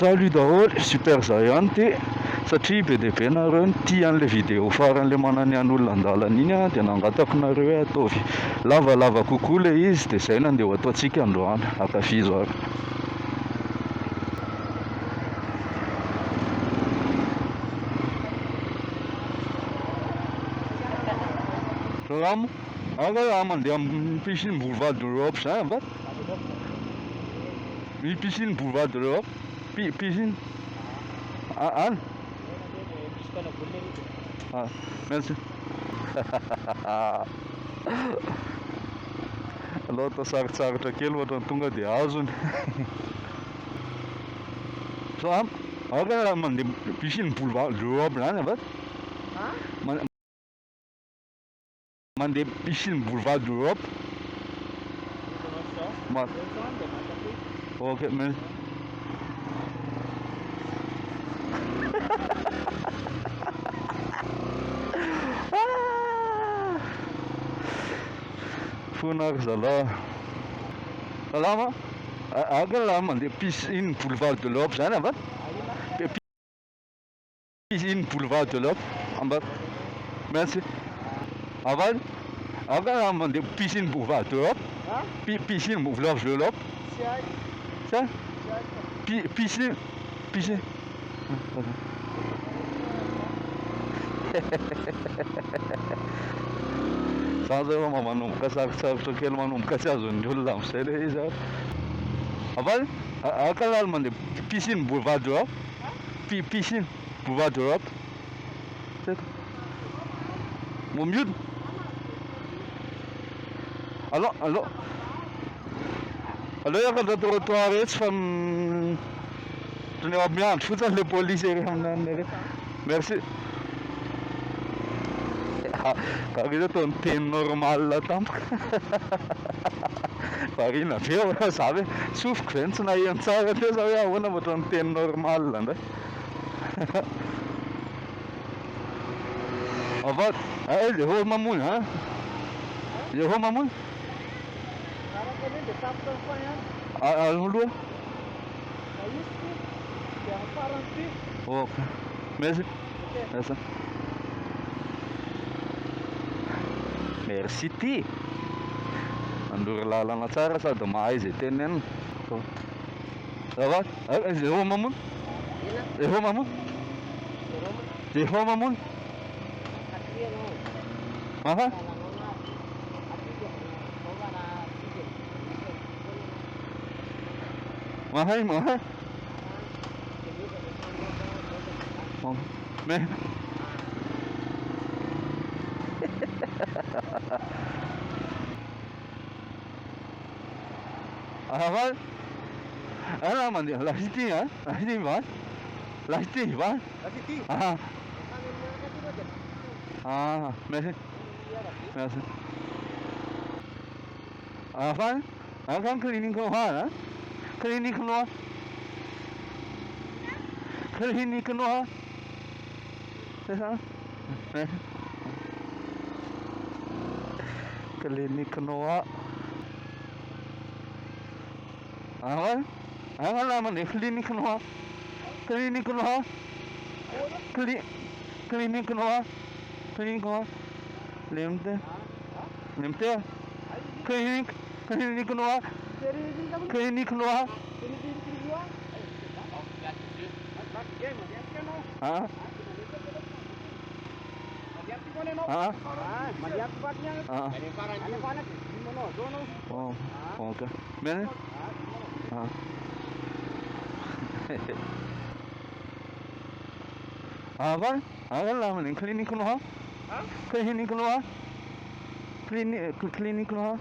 Salut daholo, super Zah-iany ty satria be dia be nareo ny tia an'le vidéo faran'le mananiany olona an-dalana iny dia nangatako nareo hoe ataovy lavalava kokoa le izy dia izay nandeha ho ataontsika androany Ankafizo ary. Ramo, aga mandeha amin'ny piscine boulevard de l'Europe zany va? Ny piscine boulevard de l'Europe, piscine. Ano? Ah, merci. Aloha atao sarotsarotra kely ohatra ny tonga dia azony. So aga mandeha piscine boulevard de l'Europe zany va? Mandeha piscine boulevard de l'Europe. Ok, merci. Funaka zalahy. Salama? Aga la mandeha piscine boulevard de l'Europe zany ava? Piscine boulevard de l'Europe. Amba. Merci. Ava? Aga la mandeha piscine boulevard de l'Europe. Piscine boulevard de l'Europe. Ça? Piscine. Piscine. Za zay fa manomboka sarosarotra kely manomboka tsy azon'ny olona amin'izay le izy ary. Avany? Aka mandeha piscine boulevard de l'Europe. Piscine boulevard de l'Europe. Mo miodina. Allô? Allô yakatra trottoir etsy fa toneo miandro fotsiny le polisy ery aminany ery. Merci. Karaha atao ny teny normal tampoka. Varina be hoe za hoe tsofiko zay tsy naheno tsara teo za hoe ahoana ohatry ny teny normal ndray. Avat, Jeho mamony ha? Jeho mamony? Aloha? Ok, merci. Merci. Merci ty. Andoro lalana tsara sady mahay izay tenenina. Avat, Jeho mamony? Jeho mamony? Jeho mamony? Aha? Mahay. Mais Aval? Ano man dia? Lasiti ha? Lasiti ba? Lasiti ba? Lasiti? Merci. Merci. Aval? Akan cleaning ko ha? Cleaning ko no? Cleaning ko no ha? Sesa? Cleaning ko no ha? Aval? Aval naman eh, cleaning ko no ha? Cleaning ko no ha? Cleaning ko no ha? Cleaning ko ha? Lemte? Cleaning ko no ha? Cleaning ko no ha? Ha? Oh, okay. Mene? Aval lah mending klinik kuno ha? Klinik kuno ha? Klinik kuno ha?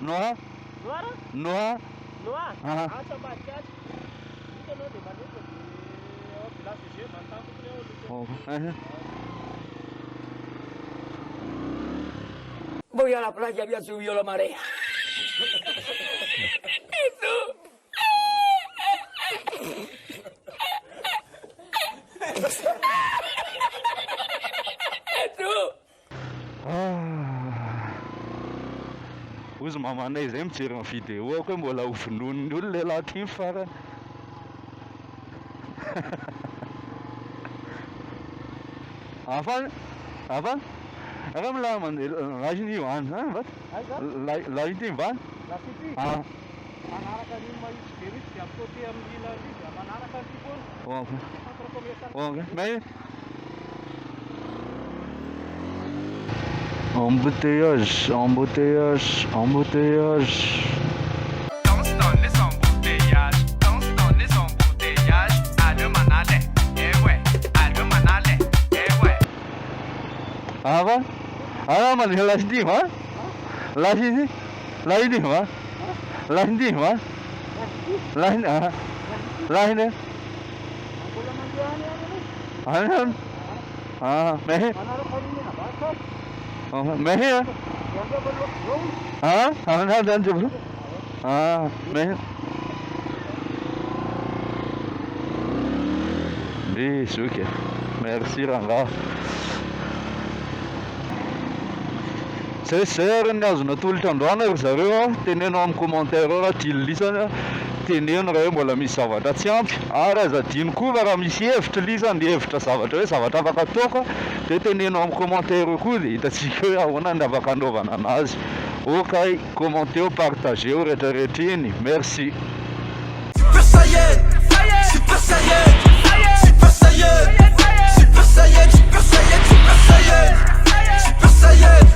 Noa? Noa? Voy a la playa, había subido la marea. Eso. Ozy mamanay zay mijery ny vidéo ako hoe mbola ho vonon'ny olo le lahy ty farany. Afan? Afan? Raha mila lajiny io any zany vat? Lajiny ty mivany? Manaraka ny mahitsy be mihitsy dia amikoty amin'ny ilany dia manaraka ny tipony. Ok, mais embouteillage, embouteillage, embouteillage. Danse dans les embouteillages, danse dans les embouteillages. Allô manale, eh ouais, allô manale, eh ouais. Apa? Ah, man lajiny ty va? Lajiny? Lajiny va? Lajiny ty va? Lajiny lajiny. Mbola mandeha any ano? Mehe? Manaraka rin na basa. Mehe? Yan ba ba low? Mehe? Isso, ok. Merci Ranga. Zay ny azona tolotra androana ry zareo teneno amin'ny commentaire raha tilisana teneno raha hoe mbola misy zavatra tsy ampy ary aza adino koa raha misy hevitra lisany hevitra zavatra hoe zavatra afaka ataoko dia teneno amin'ny commentaire koa dia hitatsika hoe ahoana ny afaka anaovana anazy. Ok, commentez, partagez rehetrarehetra iny. Merci. Super Saiyan, Super Saiyan, Super Saiyan, Super Saiyan, Super Saiyan, Super Saiyan, Super Saiyan.